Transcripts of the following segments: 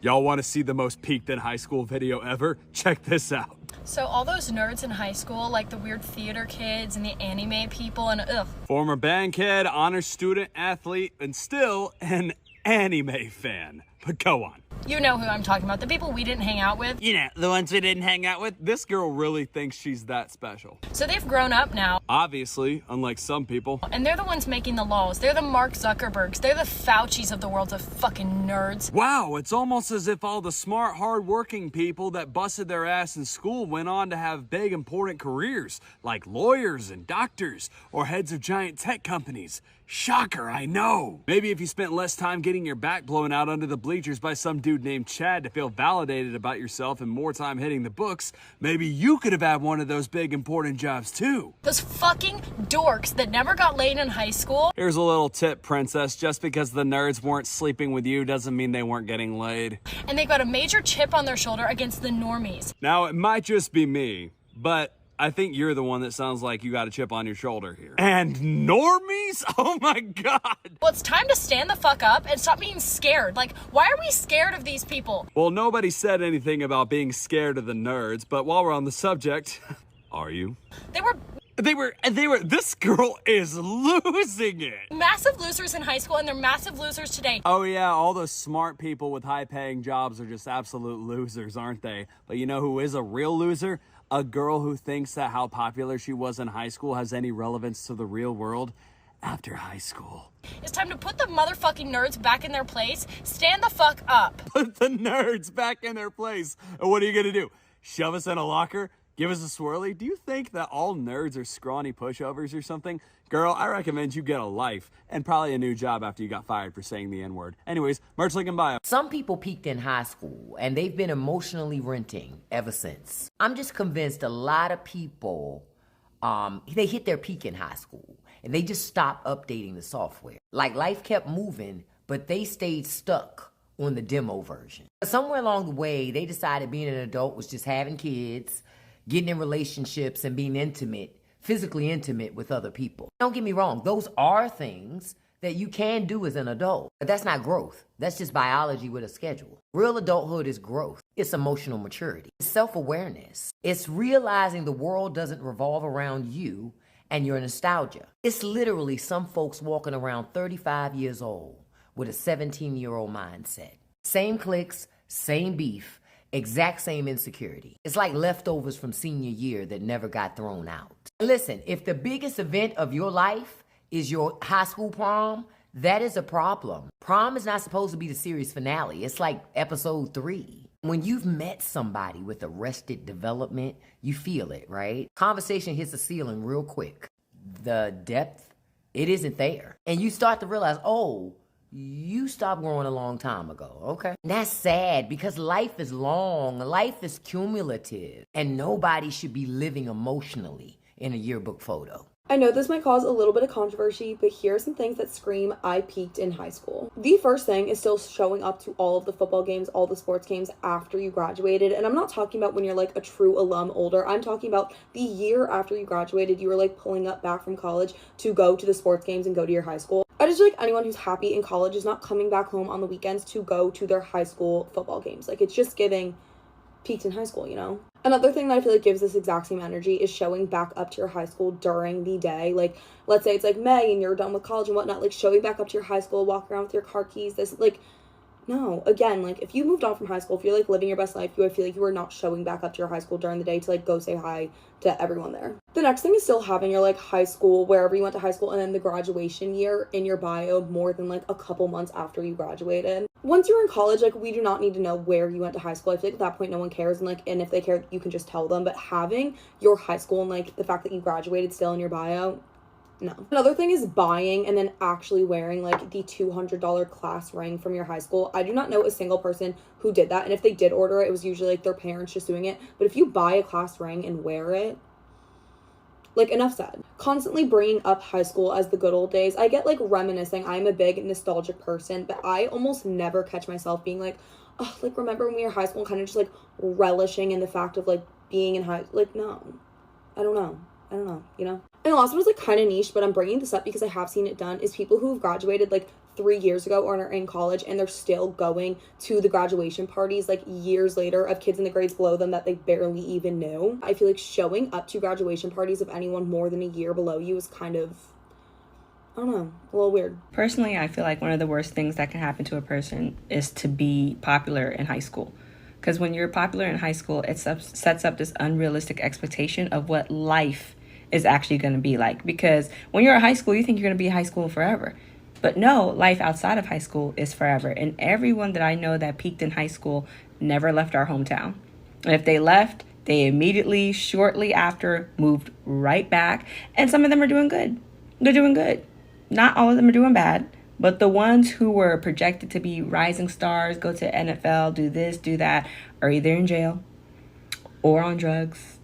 Y'all want to see the most peaked in high school video ever? Check this out. So all those nerds in high school, like the weird theater kids and the anime people and ugh. Former band kid, honor student, athlete, and still an anime fan. But go on. You know who I'm talking about, the people we didn't hang out with. You know, the ones we didn't hang out with. This girl really thinks she's that special. So they've grown up now. Obviously, unlike some people. And they're the ones making the laws. They're the Mark Zuckerbergs. They're the Faucis of the world of fucking nerds. Wow, it's almost as if all the smart, hard-working people that busted their ass in school went on to have big, important careers, like lawyers and doctors, or heads of giant tech companies. Shocker, I know. Maybe if you spent less time getting your back blown out under the bleachers by some dude named Chad to feel validated about yourself and more time hitting the books, maybe you could have had one of those big, important jobs too. Those fucking dorks that never got laid in high school. Here's a little tip, princess. Just because the nerds weren't sleeping with you doesn't mean they weren't getting laid. And they got a major chip on their shoulder against the normies. Now, it might just be me, but I think you're the one that sounds like you got a chip on your shoulder here. And normies? Oh my God. Well, it's time to stand the fuck up and stop being scared. Like, why are we scared of these people? Well, nobody said anything about being scared of the nerds, but while we're on the subject, are you? They were This girl is losing it. massive losers in high school, and they're massive losers today. Oh yeah, all those smart people with high-paying jobs are just absolute losers, aren't they? But you know who is a real loser? A girl who thinks that how popular she was in high school has any relevance to the real world after high school. It's time to put the motherfucking nerds back in their place. Stand the fuck up. Put the nerds back in their place. And what are you gonna do? Shove us in a locker? Give us a swirly? Do you think that all nerds are scrawny pushovers or something? Girl, I recommend you get a life and probably a new job after you got fired for saying the N-word. Anyways, merch link in bio. Some people peaked in high school and they've been emotionally renting ever since. I'm just convinced a lot of people, they hit their peak in high school and they just stopped updating the software. Like life kept moving, but they stayed stuck on the demo version. Somewhere along the way, they decided being an adult was just having kids, getting in relationships and being intimate, physically intimate with other people. Don't get me wrong, those are things that you can do as an adult, but that's not growth. That's just biology with a schedule. Real adulthood is growth. It's emotional maturity. It's self-awareness. It's realizing the world doesn't revolve around you and your nostalgia. It's literally some folks walking around 35 years old with a 17-year-old mindset. Same cliques, same beef, exact same insecurity. It's like leftovers from senior year that never got thrown out. Listen, if the biggest event of your life is your high school prom, that is a problem. Prom is not supposed to be the series finale. It's like episode 3. When you've met somebody with arrested development, you feel it, right? Conversation hits the ceiling real quick. The depth, it isn't there. And you start to realize, oh, you stopped growing a long time ago, okay? And that's sad because life is long, life is cumulative, and nobody should be living emotionally in a yearbook photo. I know this might cause a little bit of controversy, but here are some things that scream I peaked in high school. The first thing is still showing up to all of the football games, all the sports games after you graduated. And I'm not talking about when you're like a true alum older. I'm talking about the year after you graduated, you were like pulling up back from college to go to the sports games and go to your high school. I just feel like anyone who's happy in college is not coming back home on the weekends to go to their high school football games. Like, it's just giving peaked in high school, you know? Another thing that I feel like gives this exact same energy is showing back up to your high school during the day. Like, let's say it's like May and you're done with college and whatnot, like showing back up to your high school, walking around with your car keys, this, like, no, again, like, if you moved on from high school, if you're, like, living your best life, I feel like you are not showing back up to your high school during the day to, like, go say hi to everyone there. The next thing is still having your, like, high school, wherever you went to high school, and then the graduation year in your bio more than, like, a couple months after you graduated. Once you're in college, like, we do not need to know where you went to high school. I feel like at that point, no one cares, and, like, and if they care, you can just tell them, but having your high school and, like, the fact that you graduated still in your bio, no. Another thing is buying and then actually wearing like the $200 class ring from your high school. I do not know a single person who did that. And if they did order it, it was usually like their parents just doing it. But if you buy a class ring and wear it, like, enough said. Constantly bringing up high school as the good old days. I get like reminiscing. I'm a big nostalgic person, but I almost never catch myself being like, oh, like, remember when we were in high school, and kind of just like relishing in the fact of like being in high, like, no, I don't know, you know? And the last one is like kind of niche, but I'm bringing this up because I have seen it done, is people who've graduated like 3 years ago or are in college and they're still going to the graduation parties like years later of kids in the grades below them that they barely even knew. I feel like showing up to graduation parties of anyone more than a year below you is kind of, I don't know, a little weird. Personally, I feel like one of the worst things that can happen to a person is to be popular in high school. Because when you're popular in high school, it sets up this unrealistic expectation of what life is actually going to be like. Because when you're in high school, you think you're going to be in high school forever. But no, life outside of high school is forever. And everyone that I know that peaked in high school never left our hometown. And if they left, they immediately, shortly after, moved right back. And some of them are doing good. They're doing good. Not all of them are doing bad. But the ones who were projected to be rising stars, go to NFL, do this, do that, are either in jail or on drugs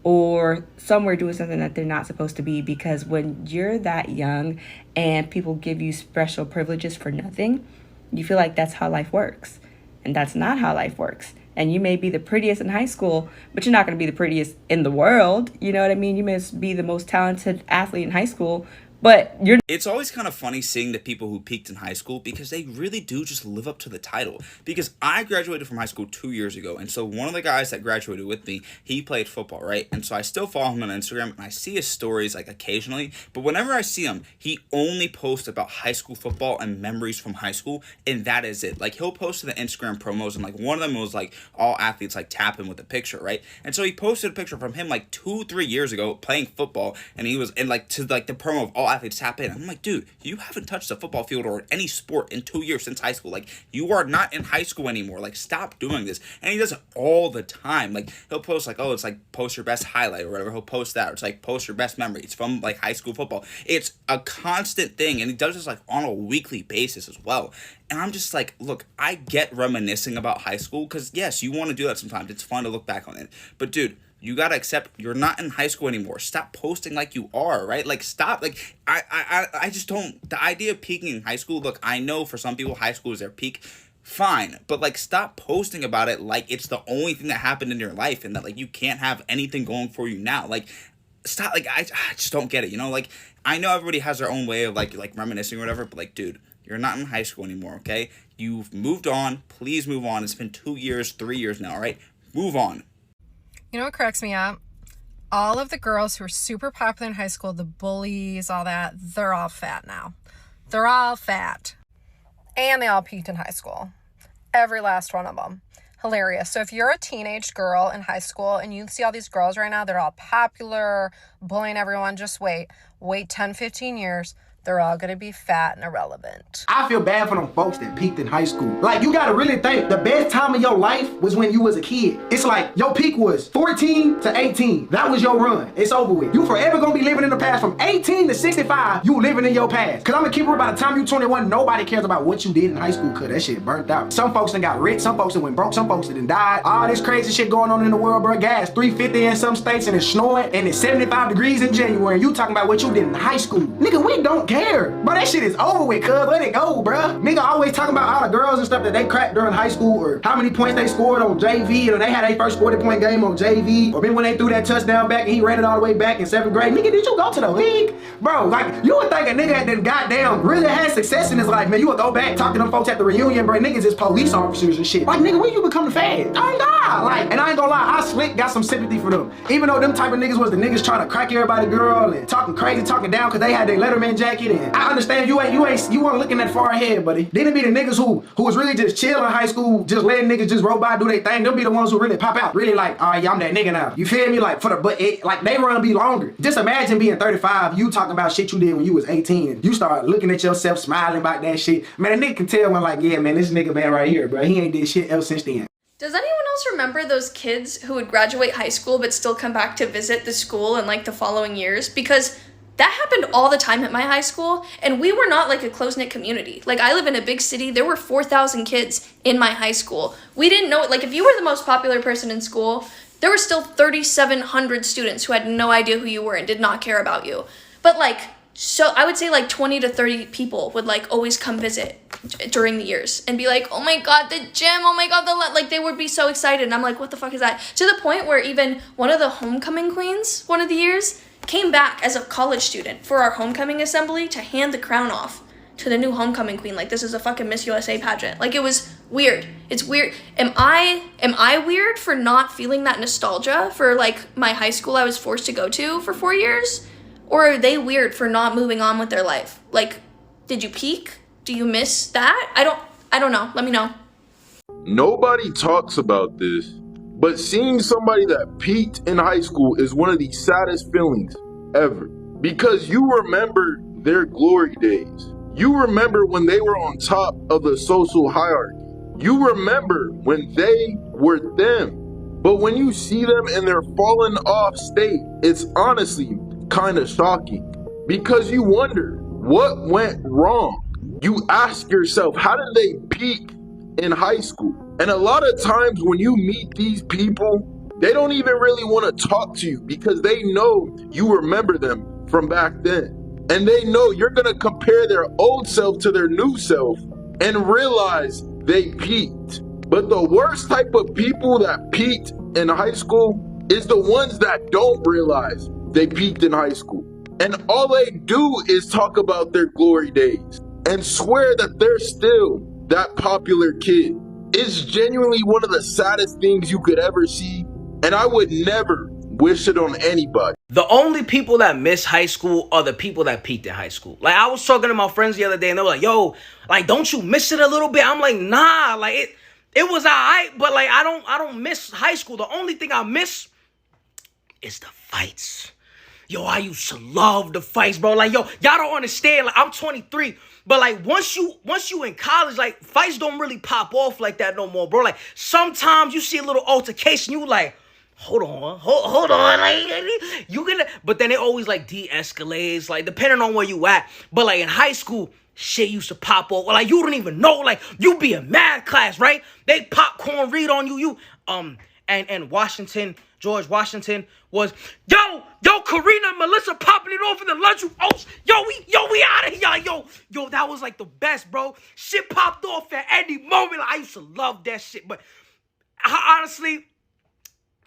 or somewhere doing something that they're not supposed to be. Because when you're that young and people give you special privileges for nothing, you feel like that's how life works. And that's not how life works. And you may be the prettiest in high school, but you're not going to be the prettiest in the world. You know what I mean? You may be the most talented athlete in high school, but you're... It's always kind of funny seeing the people who peaked in high school because they really do just live up to the title. Because I graduated from high school 2 years ago, and so one of the guys that graduated with me, he played football, right? And so I still follow him on Instagram, and I see his stories like occasionally, but whenever I see him, he only posts about high school football and memories from high school, and that is it. Like, he'll post to the Instagram promos, and like one of them was like all athletes like tap him with a picture, right? And so he posted a picture from him like 2-3 years ago playing football, and he was in like to like the promo of all athletes tap in. I'm like, dude, you haven't touched a football field or any sport in 2 years since high school. Like, you are not in high school anymore. Like, stop doing this. And he does it all the time. Like, he'll post like, oh, it's like post your best highlight or whatever. He'll post that. Or it's like post your best memory. It's from like high school football. It's a constant thing, and he does this like on a weekly basis as well. And I'm just like, look, I get reminiscing about high school because yes, you want to do that sometimes. It's fun to look back on it. But dude, you gotta accept you're not in high school anymore. Stop posting like you are, right? Like, stop. Like, I just don't. The idea of peaking in high school. Look, I know for some people high school is their peak. Fine, but like, stop posting about it like it's the only thing that happened in your life and that like you can't have anything going for you now. Like, stop. Like, I just don't get it. You know, like, I know everybody has their own way of like reminiscing or whatever, but like, dude, you're not in high school anymore. Okay, you've moved on. Please move on. It's been 2 years, 3 years now. All right, move on. You know what cracks me up? All of the girls who were super popular in high school, the bullies, all that, they're all fat now. They're all fat. And they all peaked in high school. Every last one of them. Hilarious. So if you're a teenage girl in high school and you see all these girls right now, they're all popular, bullying everyone, just wait 10, 15 years. They're all going to be fat and irrelevant. I feel bad for them folks that peaked in high school. Like, you gotta really think, the best time of your life was when you was a kid. It's like, your peak was 14 to 18. That was your run. It's over with. You forever gonna be living in the past. From 18 to 65, you living in your past. Cause I'm gonna keep it by the time you 21, nobody cares about what you did in high school, cause that shit burnt out. Some folks done got rich, some folks that went broke, some folks that done died. All this crazy shit going on in the world, bro. Gas $3.50 in some states and it's snowing and it's 75 degrees in January. And you talking about what you did in high school. Nigga, we don't care. Bro, that shit is over with, cuz. Let it go, bro. Nigga always talking about all the girls and stuff that they cracked during high school or how many points they scored on JV or they had their first 40-point game on JV or maybe when they threw that touchdown back and he ran it all the way back in 7th grade. Nigga, did you go to the league? Bro, like, you would think a nigga that goddamn really had success in his life, man. You would go back, talk to them folks at the reunion, bro. Niggas is police officers and shit. Like, nigga, when you become the fad? I ain't lie. Like, and I ain't gonna lie, I slick got some sympathy for them. Even though them type of niggas was the niggas trying to crack everybody girl and talking crazy, talking down because they had their Letterman jacket. And I understand you weren't looking that far ahead, buddy. Then it be the niggas who was really just chill in high school, just letting niggas just roll by, do their thing. Them be the ones who really pop out. Really like, all right, yeah, I'm that nigga now. You feel me? Like, like, they run be longer. Just imagine being 35, you talking about shit you did when you was 18, and you start looking at yourself, smiling about that shit. Man, a nigga can tell when like, yeah, man, this nigga man right here, bro, he ain't did shit else since then. Does anyone else remember those kids who would graduate high school but still come back to visit the school in like the following years? Because that happened all the time at my high school, and we were not like a close-knit community. Like, I live in a big city. There were 4,000 kids in my high school. We didn't know it. Like, if you were the most popular person in school, there were still 3,700 students who had no idea who you were and did not care about you. But like, so I would say like 20 to 30 people would like always come visit during the years and be like, oh my God, the gym, oh my God, like they would be so excited. And I'm like, what the fuck is that? To the point where even one of the homecoming queens, one of the years, came back as a college student for our homecoming assembly to hand the crown off to the new homecoming queen. Like, this is a fucking Miss USA pageant. Like, it was weird. It's weird. Am I weird for not feeling that nostalgia for, like, my high school I was forced to go to for 4 years? Or are they weird for not moving on with their life? Like, did you peak? Do you miss that? I don't know. Let me know. Nobody talks about this, but seeing somebody that peaked in high school is one of the saddest feelings ever. Because you remember their glory days. You remember when they were on top of the social hierarchy. You remember when they were them. But when you see them in their fallen off state, it's honestly kind of shocking. Because you wonder, what went wrong? You ask yourself, how did they peak in high school? And a lot of times when you meet these people, they don't even really want to talk to you because they know you remember them from back then. And they know you're going to compare their old self to their new self and realize they peaked. But the worst type of people that peaked in high school is the ones that don't realize they peaked in high school. And all they do is talk about their glory days and swear that they're still that popular kid. It's genuinely one of the saddest things you could ever see, and I would never wish it on anybody. The only people that miss high school are the people that peaked in high school. Like, I was talking to my friends the other day, and they were like, yo, like, don't you miss it a little bit? I'm like, nah, like, it was alright, but, like, I don't miss high school. The only thing I miss is the fights. Yo, I used to love the fights, bro. Like, yo, y'all don't understand. Like, I'm 23, but, like, once you in college, like, fights don't really pop off like that no more, bro. Like, sometimes you see a little altercation, you like, hold on, like, you gonna, but then it always, like, de-escalates, like, depending on where you at. But, like, in high school, shit used to pop off. Like, you don't even know, like, you be in math class, right? They popcorn read on you, and George Washington was, yo, Karina and Melissa popping it off in the lunch room. Oh, we out of here. Yo, that was like the best, bro. Shit popped off at any moment. Like, I used to love that shit. But honestly,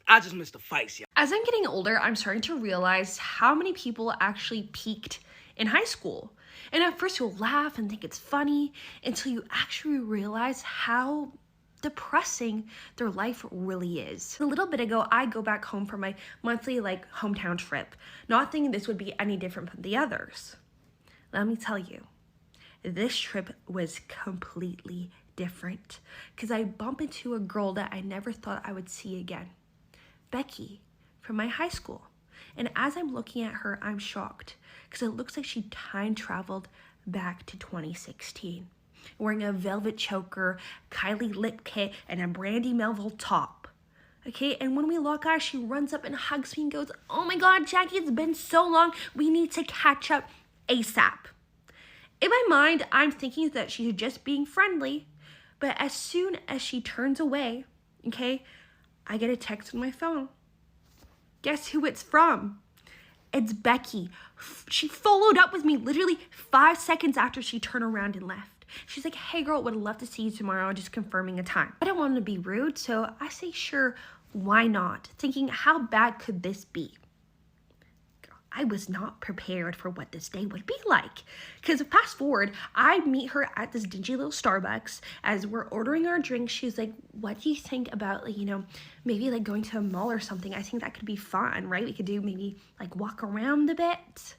I just miss the fights, yeah. As I'm getting older, I'm starting to realize how many people actually peaked in high school. And at first you'll laugh and think it's funny until you actually realize how depressing their life really is. A little bit ago, I go back home for my monthly hometown trip, not thinking this would be any different from the others. Let me tell you, this trip was completely different because I bump into a girl that I never thought I would see again, Becky from my high school. And as I'm looking at her, I'm shocked because it looks like she time traveled back to 2016. Wearing a velvet choker, Kylie lip kit, and a Brandy Melville top. Okay, and when we lock eyes, she runs up and hugs me and goes, oh my God, Jackie, it's been so long. We need to catch up ASAP. In my mind, I'm thinking that she's just being friendly, but as soon as she turns away, okay, I get a text on my phone. Guess who it's from? It's Becky. She followed up with me literally 5 seconds after she turned around and left. She's like, hey girl, would love to see you tomorrow, just confirming a time. I don't want to be rude, so I say, sure, why not? Thinking, how bad could this be? I was not prepared for what this day would be like. Because fast forward, I meet her at this dingy little Starbucks. As we're ordering our drinks, she's like, what do you think about, maybe going to a mall or something? I think that could be fun, right? We could do maybe walk around a bit.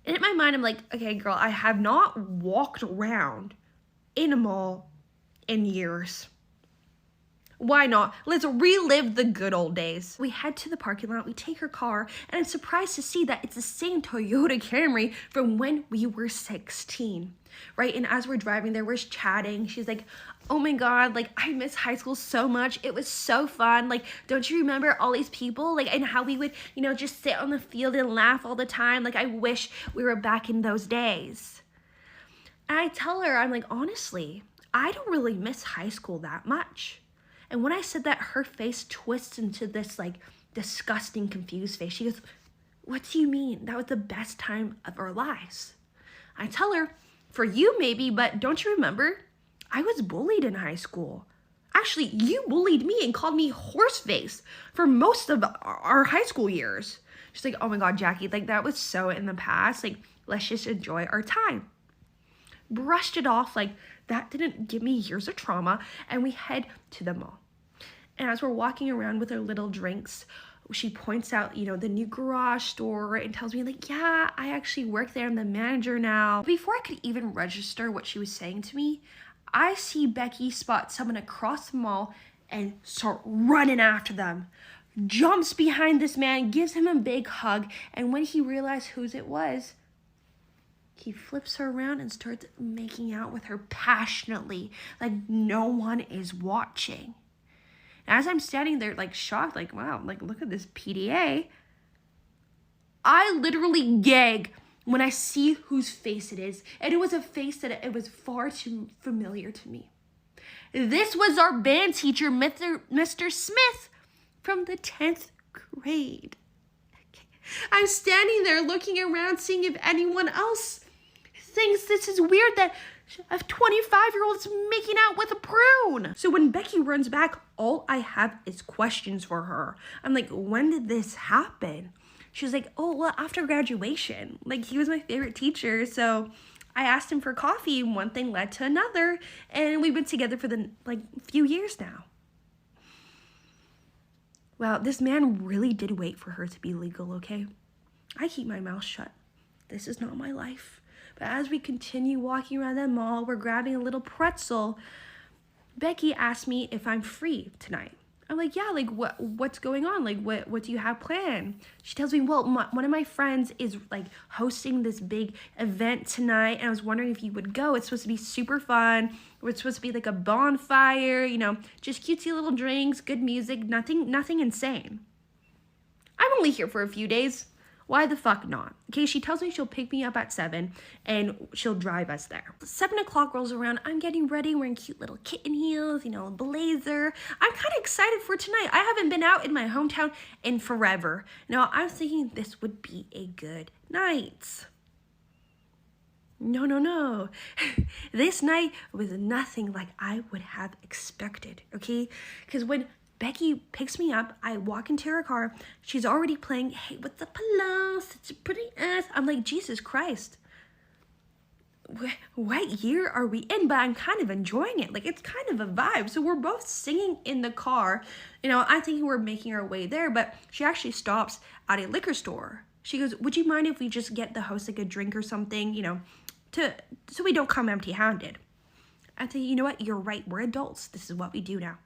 And in my mind, I'm like, okay, girl, I have not walked around in a mall in years. Why not? Let's relive the good old days. We head to the parking lot, we take her car, and I'm surprised to see that it's the same Toyota Camry from when we were 16, right? And as we're driving there, we're chatting. She's like, oh my God, I miss high school so much. It was so fun. Don't you remember all these people? And how we would, just sit on the field and laugh all the time. I wish we were back in those days. And I tell her, I'm like, honestly, I don't really miss high school that much. And when I said that, her face twists into this disgusting, confused face. She goes, what do you mean? That was the best time of our lives. I tell her, for you maybe, but don't you remember? I was bullied in high school. Actually, you bullied me and called me horseface for most of our high school years. She's like, oh my God, Jackie, that was so in the past. Let's just enjoy our time. brushed it off like that didn't give me years of trauma, and we head to the mall. And as we're walking around with our little drinks, she points out, the new garage store and tells me like, yeah, I actually work there. I'm the manager now. Before I could even register what she was saying to me, I see Becky spot someone across the mall and start running after them. Jumps behind this man, gives him a big hug, and when he realized whose it was, he flips her around and starts making out with her passionately, like no one is watching. As I'm standing there, like shocked, like, wow, like look at this PDA, I literally gag when I see whose face it is. And it was a face that it was far too familiar to me. This was our band teacher, Mr. Smith, from the 10th grade. I'm standing there looking around, seeing if anyone else thinks this is weird that a 25-year-old is making out with a prune. So when Becky runs back, all I have is questions for her. I'm like, when did this happen? She was like, oh, well, after graduation. Like, he was my favorite teacher, so I asked him for coffee, and one thing led to another, and we've been together for few years now. Well, this man really did wait for her to be legal, okay? I keep my mouth shut. This is not my life. But as we continue walking around the mall, we're grabbing a little pretzel. Becky asked me if I'm free tonight. I'm like, yeah, like what's going on? Like what do you have planned? She tells me, well, one of my friends is like hosting this big event tonight, and I was wondering if you would go. It's supposed to be super fun. It's supposed to be like a bonfire, just cutesy little drinks, good music, nothing insane. I'm only here for a few days. Why the fuck not? Okay, she tells me she'll pick me up at 7 and she'll drive us there. 7 o'clock rolls around. I'm getting ready, wearing cute little kitten heels, a blazer. I'm kind of excited for tonight. I haven't been out in my hometown in forever. Now, I'm thinking this would be a good night. No. This night was nothing like I would have expected, okay? Because when Becky picks me up, I walk into her car, she's already playing, hey, what's up, hello, such a pretty ass. I'm like, Jesus Christ. What year are we in? But I'm kind of enjoying it. Like, it's kind of a vibe. So we're both singing in the car. I'm thinking we're making our way there, but she actually stops at a liquor store. She goes, would you mind if we just get the host like a drink or something, so we don't come empty-handed? I think, you know what? You're right. We're adults. This is what we do now.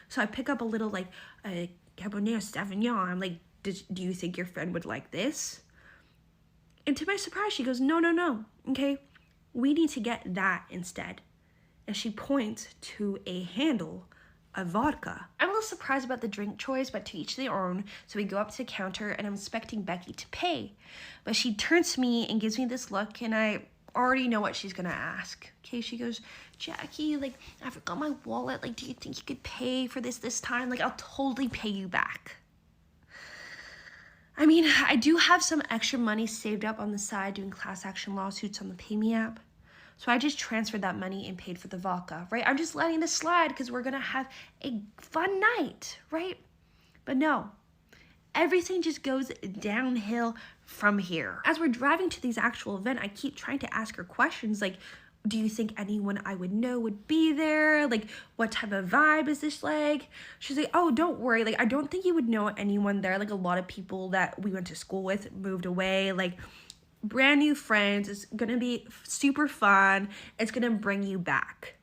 So I pick up a little a Cabernet Sauvignon. I'm like, do you think your friend would like this? And to my surprise, she goes, no. Okay, we need to get that instead. And she points to a handle of vodka. I'm a little surprised about the drink choice, but to each their own. So we go up to the counter and I'm expecting Becky to pay. But she turns to me and gives me this look, and I already know what she's gonna ask. Okay, she goes, Jackie, I forgot my wallet. Do you think you could pay for this time? I'll totally pay you back. I mean, I do have some extra money saved up on the side doing class action lawsuits on the PayMe app. So I just transferred that money and paid for the vodka, right? I'm just letting this slide because we're gonna have a fun night, right? But no, everything just goes downhill from here. As we're driving to this actual event, I keep trying to ask her questions like, do you think anyone I would know would be there? What type of vibe is this like? She's like, oh, don't worry. I don't think you would know anyone there. A lot of people that we went to school with moved away. Brand new friends. It's gonna be super fun. It's gonna bring you back.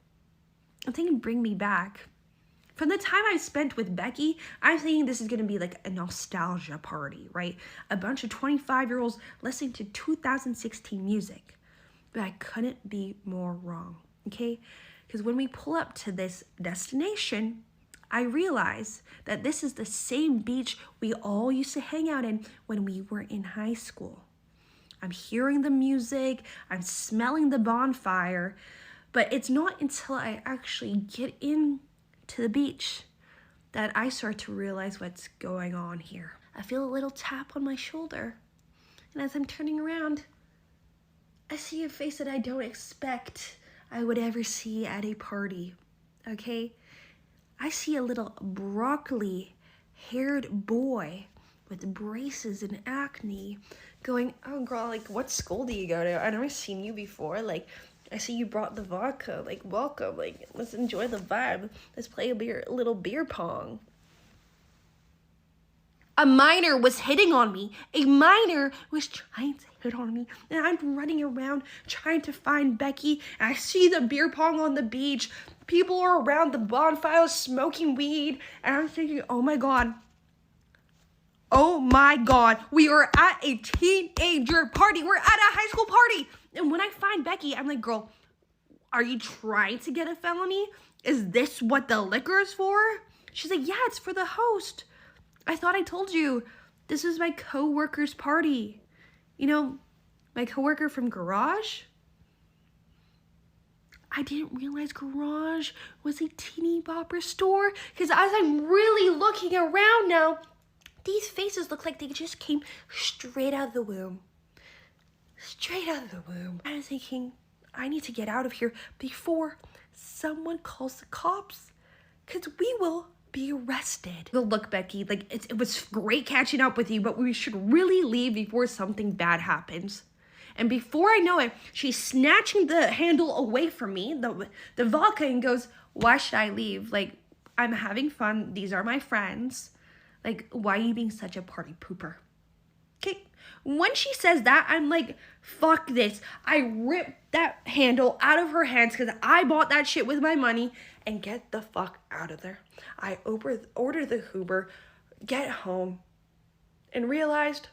I'm thinking bring me back. From the time I spent with Becky, I'm thinking this is going to be a nostalgia party, right? A bunch of 25-year-olds listening to 2016 music. But I couldn't be more wrong, okay? Because when we pull up to this destination, I realize that this is the same beach we all used to hang out in when we were in high school. I'm hearing the music, I'm smelling the bonfire, but it's not until I actually get in to the beach that I start to realize what's going on here. I feel a little tap on my shoulder, and as I'm turning around, I see a face that I don't expect I would ever see at a party, okay? I see a little broccoli-haired boy with braces and acne going, oh girl, what school do you go to? I've never seen you before. I see you brought the vodka. Like, welcome. Like, let's enjoy the vibe. Let's play a little beer pong. A minor was hitting on me. A minor was trying to hit on me. And I'm running around trying to find Becky. And I see the beer pong on the beach. People are around the bonfire smoking weed. And I'm thinking, oh my God. Oh my God. We are at a teenager party. We're at a high school party. And when I find Becky, I'm like, girl, are you trying to get a felony? Is this what the liquor is for? She's like, yeah, it's for the host. I thought I told you. This is my coworker's party. You know, my coworker from Garage. I didn't realize Garage was a teeny bopper store. Because as I'm really looking around now, these faces look like they just came straight out of the womb. Straight out of the womb. I was thinking, I need to get out of here before someone calls the cops. Because we will be arrested. Well, look, Becky, like it was great catching up with you, but we should really leave before something bad happens. And before I know it, she's snatching the handle away from me, the vodka, and goes, why should I leave? Like, I'm having fun. These are my friends. Like, why are you being such a party pooper? Okay. When she says that, I'm like, fuck this. I rip that handle out of her hands because I bought that shit with my money and get the fuck out of there. I order the Uber, get home, and realized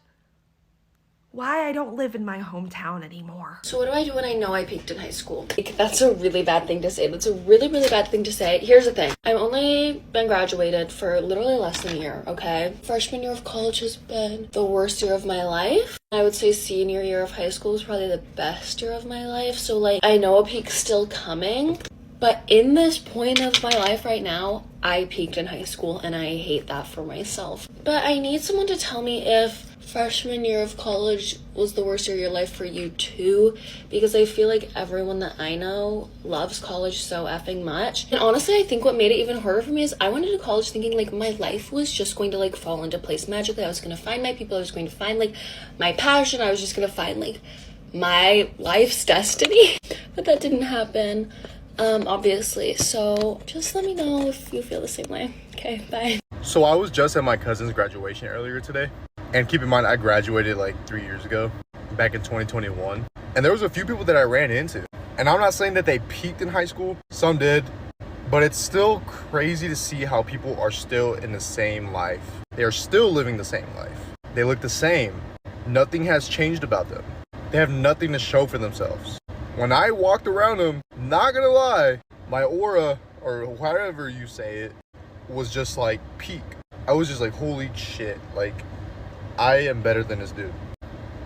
why I don't live in my hometown anymore. So what do I do when I know I peaked in high school? Like, that's a really bad thing to say. That's a really, really bad thing to say. Here's the thing. I've only been graduated for literally less than a year, okay? Freshman year of college has been the worst year of my life. I would say senior year of high school was probably the best year of my life. So, like, I know a peak's still coming. But in this point of my life right now, I peaked in high school, and I hate that for myself. But I need someone to tell me if freshman year of college was the worst year of your life for you too, because I feel like everyone that I know loves college so effing much. And honestly, I think what made it even harder for me is I went into college thinking like my life was just going to like fall into place magically. I was going to find my people. I was going to find like my passion. I was just going to find like my life's destiny. But that didn't happen, obviously. So just let me know if you feel the same way. Okay, bye. So I was just at my cousin's graduation earlier today. And keep in mind, I graduated like 3 years ago, back in 2021. And there was a few people that I ran into. And I'm not saying that they peaked in high school. Some did. But it's still crazy to see how people are still in the same life. They are still living the same life. They look the same. Nothing has changed about them. They have nothing to show for themselves. When I walked around them, not gonna lie, my aura, or however you say it, was just like peak. I was just like, holy shit, like, I am better than this dude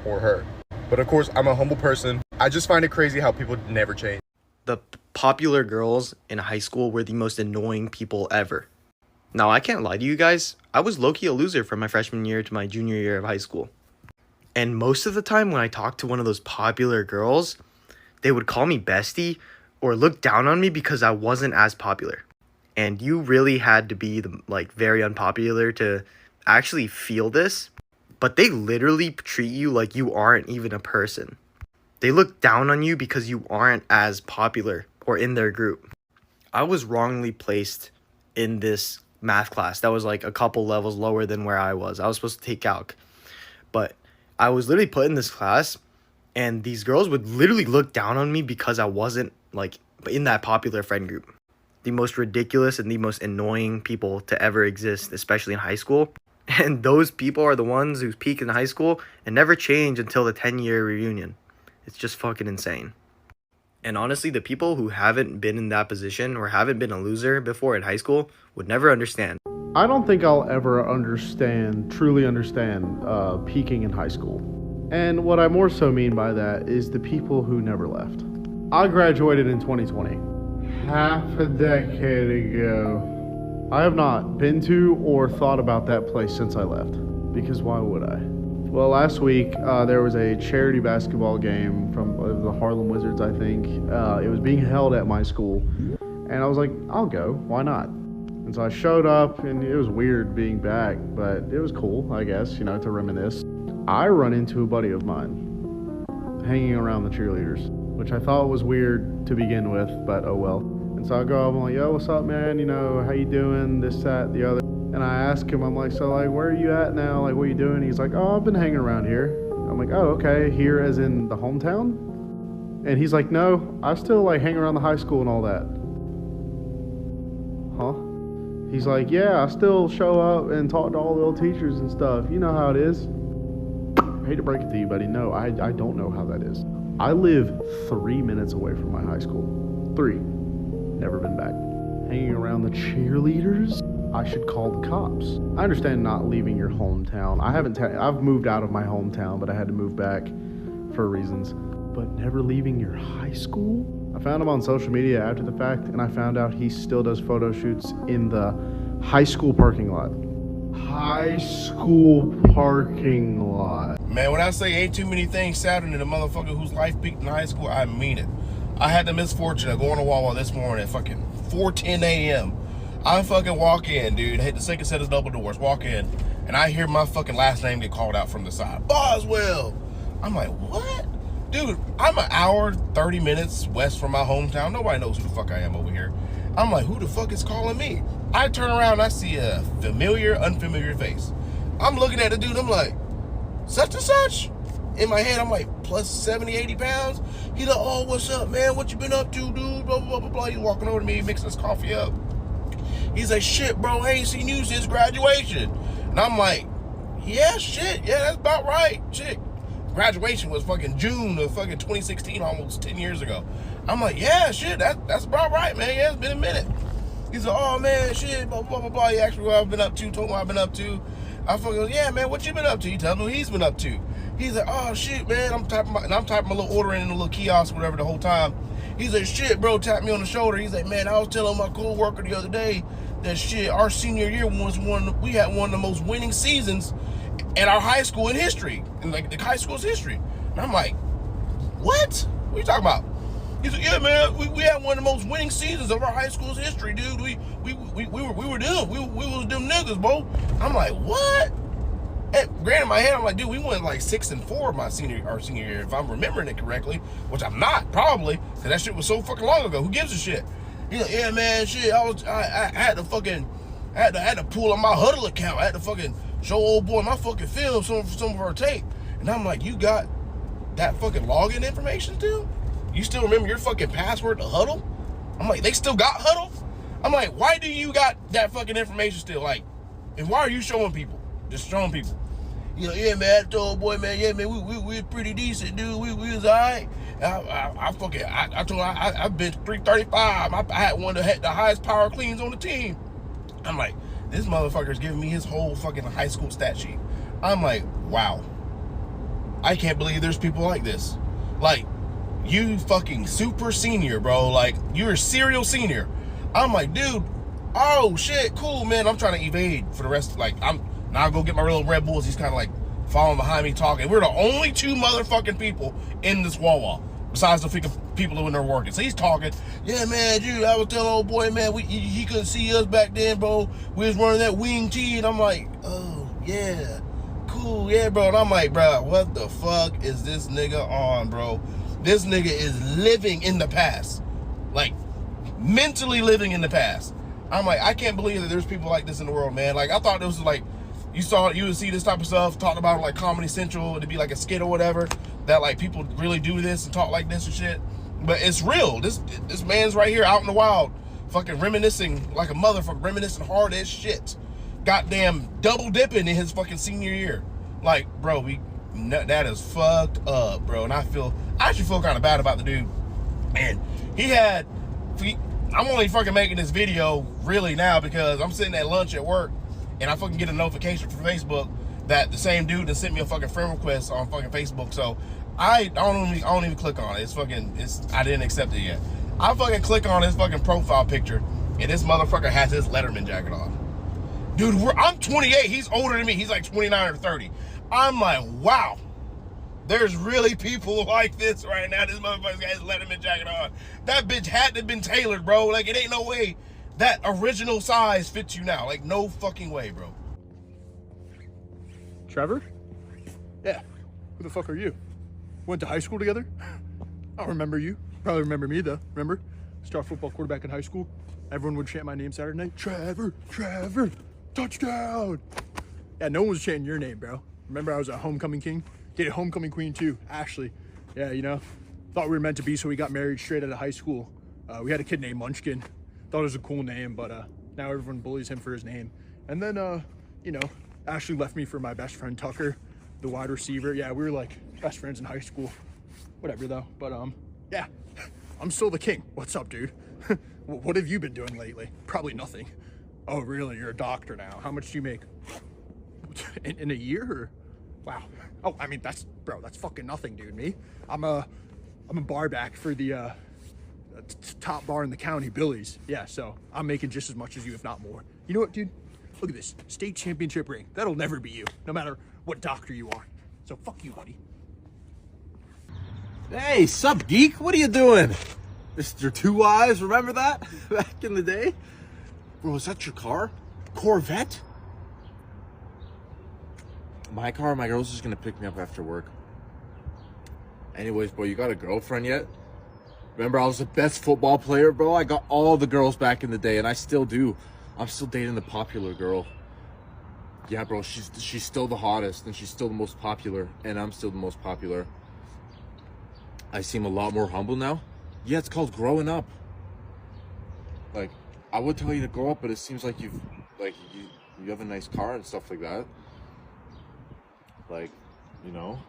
or her. But of course, I'm a humble person. I just find it crazy how people never change. The popular girls in high school were the most annoying people ever. Now, I can't lie to you guys. I was low-key a loser from my freshman year to my junior year of high school. And most of the time when I talked to one of those popular girls, they would call me bestie or look down on me because I wasn't as popular. And you really had to be very unpopular to actually feel this. But they literally treat you like you aren't even a person. They look down on you because you aren't as popular or in their group. I was wrongly placed in this math class that was like a couple levels lower than where I was. I was supposed to take calc. But I was literally put in this class, and these girls would literally look down on me because I wasn't like in that popular friend group. The most ridiculous and the most annoying people to ever exist, especially in high school. And those people are the ones who peak in high school and never change until the 10-year reunion. It's just fucking insane. And honestly, the people who haven't been in that position or haven't been a loser before in high school would never understand. I don't think I'll ever truly understand peaking in high school. And what I more so mean by that is the people who never left. I graduated in 2020, half a decade ago. I have not been to or thought about that place since I left, because why would I? Well, last week there was a charity basketball game from the Harlem Wizards, I think. It was being held at my school, and I was like, I'll go, why not? And so I showed up, and it was weird being back, but it was cool, I guess, to reminisce. I run into a buddy of mine hanging around the cheerleaders. which I thought was weird to begin with, but oh well. And so I go up, I'm like, yo, what's up, man? You know, how you doing? This, that, the other. And I ask him, I'm like, so like, where are you at now? Like, what are you doing? He's like, oh, I've been hanging around here. I'm like, oh, okay. Here as in the hometown? And he's like, no, I still like hang around the high school and all that. Huh? He's like, yeah, I still show up and talk to all the old teachers and stuff. You know how it is. I hate to break it to you, buddy. No, I don't know how that is. I live 3 minutes away from my high school. 3. Never been back. Hanging around the cheerleaders? I should call the cops. I understand not leaving your hometown. I've moved out of my hometown, but I had to move back for reasons. But never leaving your high school? I found him on social media after the fact, and I found out he still does photo shoots in the high school parking lot. High school parking lot. Man, when I say ain't too many things sadder than a motherfucker whose life peaked in high school, I mean it. I had the misfortune of going to Wawa this morning at fucking 4:10 a.m. I fucking walk in, dude. Hit the second set of double doors. Walk in, and I hear my fucking last name get called out from the side. Boswell. I'm like, what? Dude, I'm an hour, 30 minutes west from my hometown. Nobody knows who the fuck I am over here. I'm like, who the fuck is calling me? I turn around and I see a familiar, unfamiliar face. I'm looking at the dude. I'm like, such and such? In my head, I'm like, plus 70, 80 pounds. He's like, oh, what's up, man? What you been up to, dude? Blah, blah, blah, blah. He's walking over to me, mixing his coffee up. He's like, shit, bro, I ain't seen you since graduation. And I'm like, yeah, shit. Yeah, that's about right. Shit. Graduation was fucking June of fucking 2016, almost 10 years ago. I'm like, yeah, shit, that's about right, man. Yeah, it's been a minute. He's like, oh, man, shit, blah, blah, blah, blah. He asked me what I've been up to, told me what I've been up to. I fucking go, yeah, man, what you been up to? He tells me what he's been up to. He's like, oh, shit, man. I'm typing my little order in a little kiosk, whatever, the whole time. He's like, shit, bro, tap me on the shoulder. He's like, man, I was telling my co-worker the other day that shit, our senior year we had one of the most winning seasons in our high school in history, in like the high school's history. And I'm like, what? What are you talking about? He's like, yeah, man, we had one of the most winning seasons of our high school's history, dude. We were them. We was them niggas, bro. I'm like, what? And granted, in my head, I'm like, dude, we went like 6-4 our senior year, if I'm remembering it correctly, which I'm not, probably, because that shit was so fucking long ago. Who gives a shit? He's like, yeah, man, shit. I had to pull on my Huddle account. I had to fucking show old boy my fucking film, some of our tape. And I'm like, you got that fucking login information still? You still remember your fucking password to Huddle? I'm like, they still got Huddle? I'm like, why do you got that fucking information still? Like, and why are you showing people? Just showing people. You know, yeah, man, I told boy, man, yeah, man, we was pretty decent, dude. We was all right. I told him I've been 335. I had one that had the highest power cleans on the team. I'm like, this motherfucker's giving me his whole fucking high school stat sheet. I'm like, wow. I can't believe there's people like this. Like, you fucking super senior, bro. Like, you're a serial senior. I'm like, dude, oh shit, cool, man. I'm trying to evade for the rest. Like, I'll go get my little Red Bulls. He's kind of like following behind me talking. We're the only 2 motherfucking people in this Wawa besides the people who are working. So he's talking. Yeah, man, dude, I was telling old boy, man, he couldn't see us back then, bro. We was running that wing T, and I'm like, oh yeah, cool, yeah, bro. And I'm like, bro, what the fuck is this nigga on, bro? This nigga is living in the past, like mentally living in the past. I'm like, I can't believe that there's people like this in the world, man. Like, I thought it was like, you would see this type of stuff talked about like Comedy Central, it'd be like a skit or whatever, that like people really do this and talk like this and shit. But it's real. This man's right here out in the wild, fucking reminiscing like a motherfucker, reminiscing hard as shit. Goddamn double dipping in his fucking senior year. Like, bro, that is fucked up, bro. And I actually feel kind of bad about the dude. And I'm only fucking making this video really now because I'm sitting at lunch at work and I fucking get a notification from Facebook that the same dude that sent me a fucking friend request on fucking Facebook. So I don't even click on it. I didn't accept it yet. I fucking click on his fucking profile picture and this motherfucker has his Letterman jacket on. Dude, I'm 28. He's older than me. He's like 29 or 30. I'm like, wow. There's really people like this right now. This motherfucker's got his Letterman jacket on. That bitch had to have been tailored, bro. Like, it ain't no way that original size fits you now. Like, no fucking way, bro. Trevor? Yeah. Who the fuck are you? Went to high school together? I don't remember you. Probably remember me though. Remember? Star football quarterback in high school. Everyone would chant my name Saturday night. Trevor, Trevor, touchdown. Yeah, no one was chanting your name, bro. Remember I was a homecoming king? Dated homecoming queen too, Ashley. Yeah, you know, thought we were meant to be, so we got married straight out of high school. We had a kid named Munchkin. Thought it was a cool name, but now everyone bullies him for his name. And then, you know, Ashley left me for my best friend Tucker, the wide receiver. Yeah, we were like best friends in high school. Whatever though, but yeah, I'm still the king. What's up, dude? What have you been doing lately? Probably nothing. Oh, really? You're a doctor now. How much do you make? In a year? Or? Wow. Oh, I mean, that's fucking nothing, dude. Me? I'm a bar back for the top bar in the county, Billy's. Yeah, so I'm making just as much as you, if not more. You know what, dude? Look at this. State championship ring. That'll never be you, no matter what doctor you are. So fuck you, buddy. Hey, sup, geek? What are you doing? Mr. Two Eyes, remember that? Back in the day? Bro, is that your car? Corvette? My car, my girl's just gonna pick me up after work. Anyways, bro, you got a girlfriend yet? Remember, I was the best football player, bro? I got all the girls back in the day, and I still do. I'm still dating the popular girl. Yeah, bro, she's still the hottest, and she's still the most popular, and I'm still the most popular. I seem a lot more humble now. Yeah, it's called growing up. Like, I would tell you to grow up, but it seems like you have a nice car and stuff like that. Like, you know.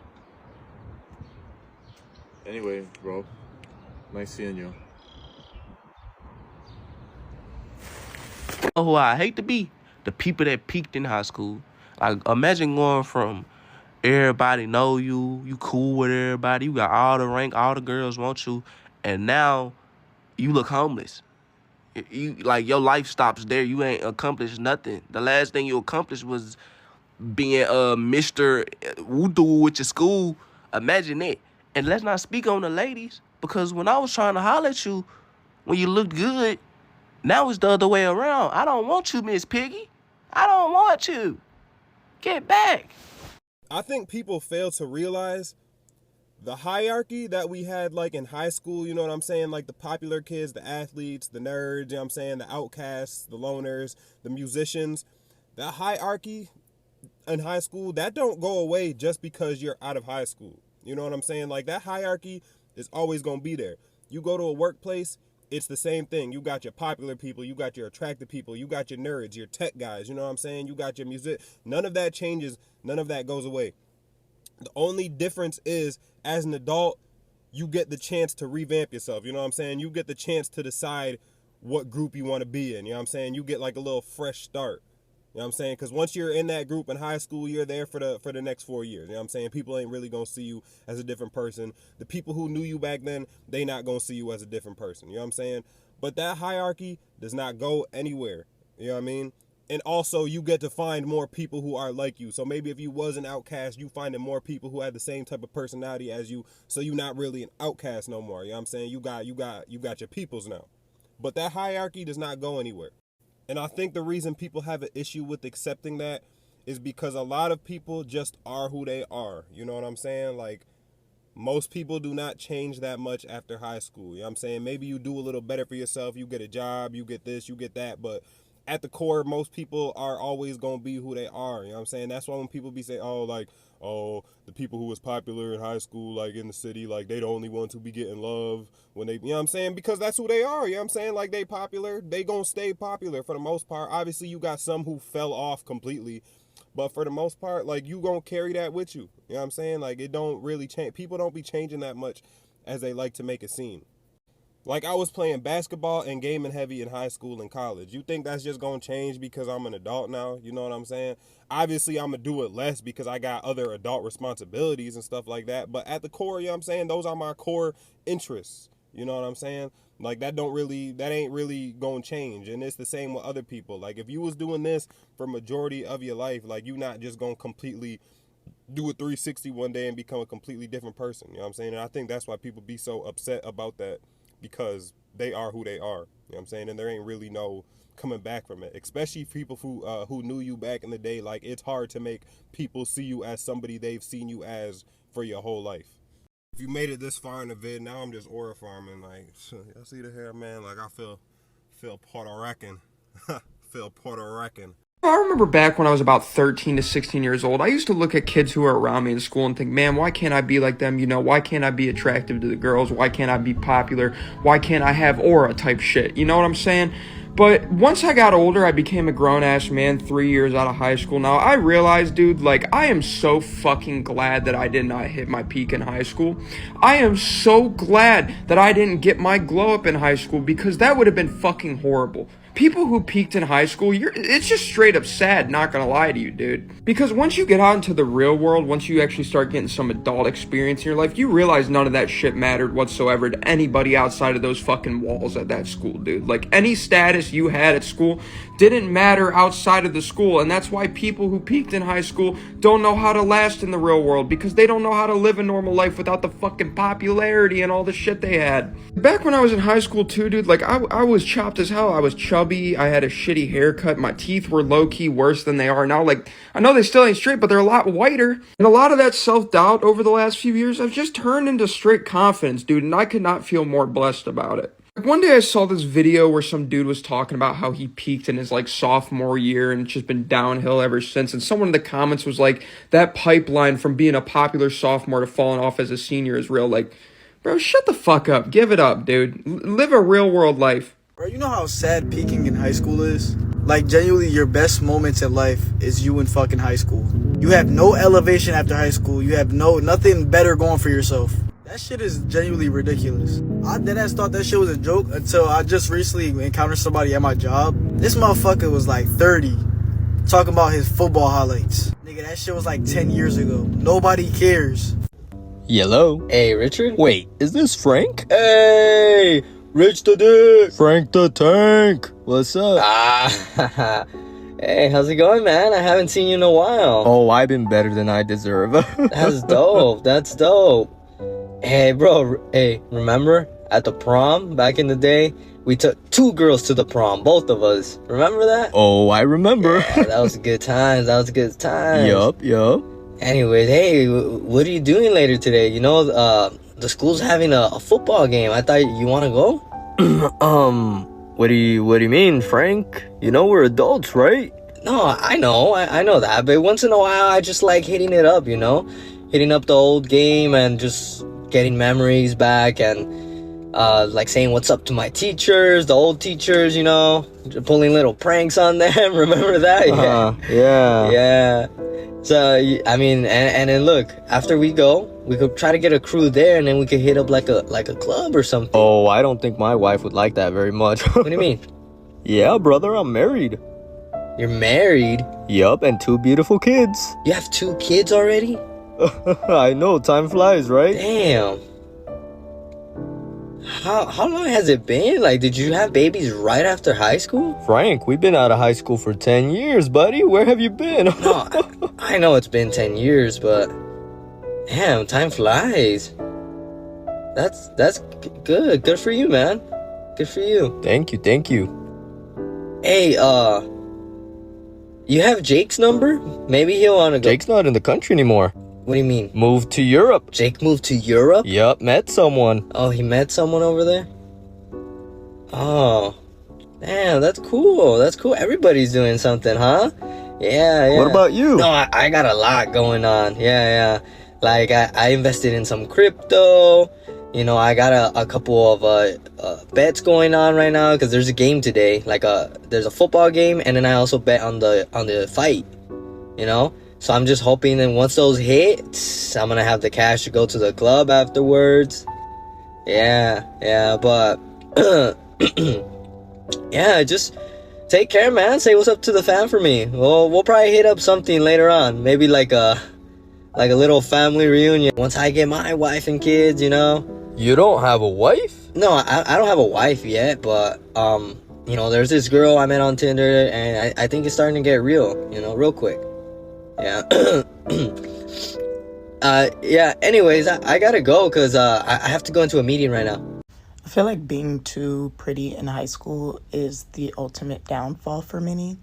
Anyway, bro, nice seeing you. Who I hate to be the people that peaked in high school. Like, imagine going from everybody know you cool with everybody, you got all the rank, all the girls want you, and now you look homeless. You like your life stops there. You ain't accomplished nothing. The last thing you accomplished was being Mr. Voodoo with your school. Imagine that. And let's not speak on the ladies, because when I was trying to holler at you when you looked good, now it's the other way around. I don't want you, Miss Piggy. I don't want you. Get back. I think people fail to realize the hierarchy that we had like in high school, you know what I'm saying? Like the popular kids, the athletes, the nerds, you know what I'm saying? The outcasts, the loners, the musicians. That hierarchy in high school, that don't go away just because you're out of high school. You know what I'm saying? Like that hierarchy is always going to be there. You go to a workplace, it's the same thing. You got your popular people, you got your attractive people, you got your nerds, your tech guys, you know what I'm saying? You got your music. None of that changes. None of that goes away. The only difference is, as an adult, you get the chance to revamp yourself. You know what I'm saying? You get the chance to decide what group you want to be in. You know what I'm saying? You get like a little fresh start. You know what I'm saying? Because once you're in that group in high school, you're there for the next 4 years. You know what I'm saying? People ain't really going to see you as a different person. The people who knew you back then, they not going to see you as a different person. You know what I'm saying? But that hierarchy does not go anywhere. You know what I mean? And also, you get to find more people who are like you. So maybe if you was an outcast, you finding more people who had the same type of personality as you. So you're not really an outcast no more. You know what I'm saying? You got your peoples now. But that hierarchy does not go anywhere. And I think the reason people have an issue with accepting that is because a lot of people just are who they are. You know what I'm saying? Like, most people do not change that much after high school. You know what I'm saying? Maybe you do a little better for yourself. You get a job, you get this, you get that. But at the core, most people are always going to be who they are. You know what I'm saying? That's why when people be saying, the people who was popular in high school, like in the city, like they the only ones who be getting love when they, you know what I'm saying? Because that's who they are. You know what I'm saying? Like they popular, they going to stay popular for the most part. Obviously, you got some who fell off completely. But for the most part, like you going to carry that with you. You know what I'm saying? Like it don't really change. People don't be changing that much as they like to make it seem. Like I was playing basketball and gaming heavy in high school and college. You think that's just going to change because I'm an adult now? You know what I'm saying? Obviously, I'm going to do it less because I got other adult responsibilities and stuff like that. But at the core, you know what I'm saying? Those are my core interests. You know what I'm saying? Like that ain't really going to change. And it's the same with other people. Like if you was doing this for majority of your life, like you not just going to completely do a 360 one day and become a completely different person. You know what I'm saying? And I think that's why people be so upset about that. Because they are who they are, you know what I'm saying? And there ain't really no coming back from it, especially people who knew you back in the day. Like, it's hard to make people see you as somebody they've seen you as for your whole life. If you made it this far in the vid, now I'm just aura farming. Like, y'all see the hair, man? Like, I feel Puerto Rican. Feel Puerto Rican. I remember back when I was about 13 to 16 years old, I used to look at kids who were around me in school and think, man, why can't I be like them? You know, why can't I be attractive to the girls? Why can't I be popular? Why can't I have aura type shit? You know what I'm saying? But once I got older, I became a grown-ass man 3 years out of high school. Now, I realized, dude, like, I am so fucking glad that I did not hit my peak in high school. I am so glad that I didn't get my glow up in high school, because that would have been fucking horrible. People who peaked in high school, it's just straight up sad, not gonna lie to you, dude. Because once you get out into the real world, once you actually start getting some adult experience in your life, you realize none of that shit mattered whatsoever to anybody outside of those fucking walls at that school, dude. Like, any status you had at school didn't matter outside of the school, and that's why people who peaked in high school don't know how to last in the real world, because they don't know how to live a normal life without the fucking popularity and all the shit they had. Back when I was in high school too, dude, like, I was chopped as hell. I was chubby, I had a shitty haircut, my teeth were low-key worse than they are now. Like, I know they still ain't straight, but they're a lot whiter. And a lot of that self-doubt over the last few years have just turned into straight confidence, dude, and I could not feel more blessed about it. One day I saw this video where some dude was talking about how he peaked in his, like, sophomore year and it's just been downhill ever since. And someone in the comments was like, that pipeline from being a popular sophomore to falling off as a senior is real. Like, bro, shut the fuck up. Give it up, dude. Live a real world life. Bro, you know how sad peaking in high school is? Like, genuinely, your best moments in life is you in fucking high school. You have no elevation after high school. You have nothing better going for yourself. That shit is genuinely ridiculous. I deadass thought that shit was a joke until I just recently encountered somebody at my job. This motherfucker was like 30, talking about his football highlights. Nigga, that shit was like 10 years ago. Nobody cares. Yellow. Hey, Richard? Wait, is this Frank? Hey! Rich the Dick! Frank the Tank! What's up? Hey, how's it going, man? I haven't seen you in a while. Oh, I've been better than I deserve. That's dope. That's dope. Hey, bro. Hey, remember at the prom back in the day? We took 2 girls to the prom, both of us. Remember that? Oh, I remember. Yeah, that was good times. That was good times. Yup. Anyways, hey, what are you doing later today? You know, the school's having a football game. I thought you want to go? What do you mean, Frank? You know we're adults, right? No, I know that. But once in a while, I just like hitting it up, you know? Hitting up the old game and just getting memories back and like saying what's up to my teachers, the old teachers, you know? Pulling little pranks on them. Remember that? Yeah. So, I mean, and then look, after we go, we could try to get a crew there, and then we could hit up like a club or something. Oh, I don't think my wife would like that very much. What do you mean? Yeah, brother, I'm married. You're married? Yup, and 2 beautiful kids. You have 2 kids already? I know, time flies, right? Damn. How long has it been? Like, did you have babies right after high school? Frank, we've been out of high school for 10 years, buddy. Where have you been? No, I know it's been 10 years, but damn, time flies. That's good. Good for you, man. Good for you. Thank you. Hey, you have Jake's number? Maybe he'll want to go. Jake's not in the country anymore. What do you mean? Moved to Europe. Jake moved to Europe? Yup, met someone. Oh, he met someone over there? Oh, damn, that's cool. Everybody's doing something, huh? Yeah. What about you? No, I got a lot going on. Yeah. Like, I invested in some crypto. You know, I got a couple of bets going on right now because there's a game today. Like, there's a football game, and then I also bet on the fight, you know? So I'm just hoping that once those hit, I'm gonna have the cash to go to the club afterwards. Yeah, but yeah, just take care, man. Say what's up to the fam for me. We'll probably hit up something later on. Maybe like a little family reunion. Once I get my wife and kids, you know. You don't have a wife? No, I don't have a wife yet, but you know, there's this girl I met on Tinder, and I think it's starting to get real, you know, real quick. Yeah. Yeah, anyways, I gotta go because I have to go into a meeting right now. I feel like being too pretty in high school is the ultimate downfall for many,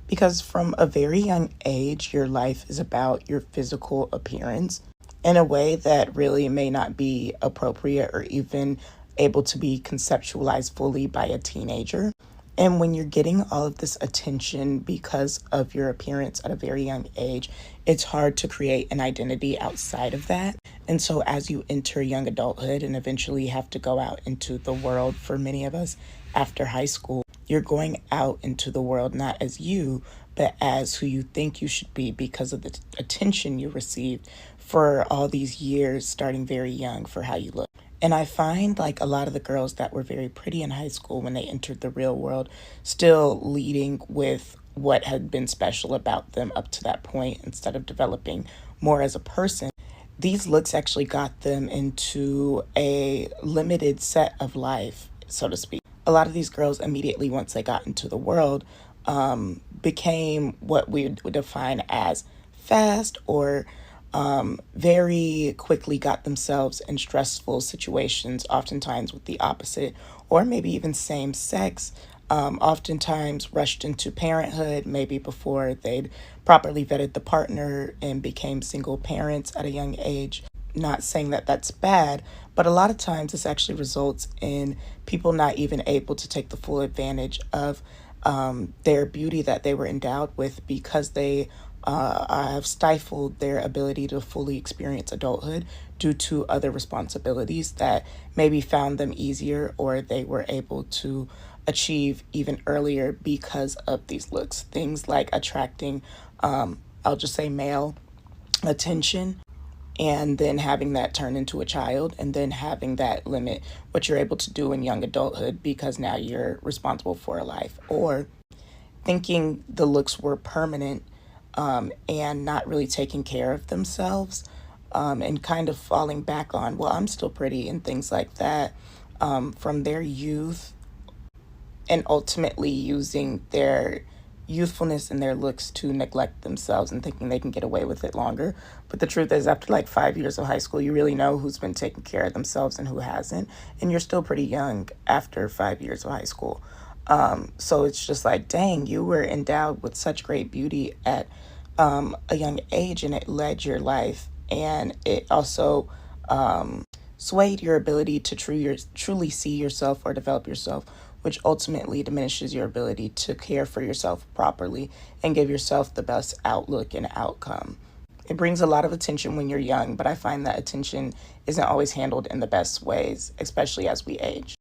because from a very young age, your life is about your physical appearance. in a way that really may not be appropriate or even able to be conceptualized fully by a teenager. And when you're getting all of this attention because of your appearance at a very young age, it's hard to create an identity outside of that. And so as you enter young adulthood and eventually have to go out into the world, for many of us after high school, you're going out into the world not as you, but as who you think you should be because of the attention you received for all these years, starting very young, for how you look. And I find like a lot of the girls that were very pretty in high school when they entered the real world still leading with what had been special about them up to that point instead of developing more as a person. These looks actually got them into a limited set of life, so to speak. A lot of these girls immediately, once they got into the world, became what we would define as fast or very quickly got themselves in stressful situations, oftentimes with the opposite, or maybe even same sex, oftentimes rushed into parenthood, maybe before they'd properly vetted the partner and became single parents at a young age. Not saying that that's bad, but a lot of times this actually results in people not even able to take the full advantage of their beauty that they were endowed with because they have stifled their ability to fully experience adulthood due to other responsibilities that maybe found them easier or they were able to achieve even earlier because of these looks. Things like attracting, I'll just say male attention, and then having that turn into a child, and then having that limit what you're able to do in young adulthood because now you're responsible for a life. Or thinking the looks were permanent and not really taking care of themselves and kind of falling back on, well, I'm still pretty and things like that from their youth, and ultimately using their youthfulness and their looks to neglect themselves and thinking they can get away with it longer. But the truth is, after like 5 years of high school, you really know who's been taking care of themselves and who hasn't. And you're still pretty young after 5 years of high school. So it's just like, dang, you were endowed with such great beauty at a young age, and it led your life. And it also swayed your ability to truly see yourself or develop yourself, which ultimately diminishes your ability to care for yourself properly and give yourself the best outlook and outcome. It brings a lot of attention when you're young, but I find that attention isn't always handled in the best ways, especially as we age.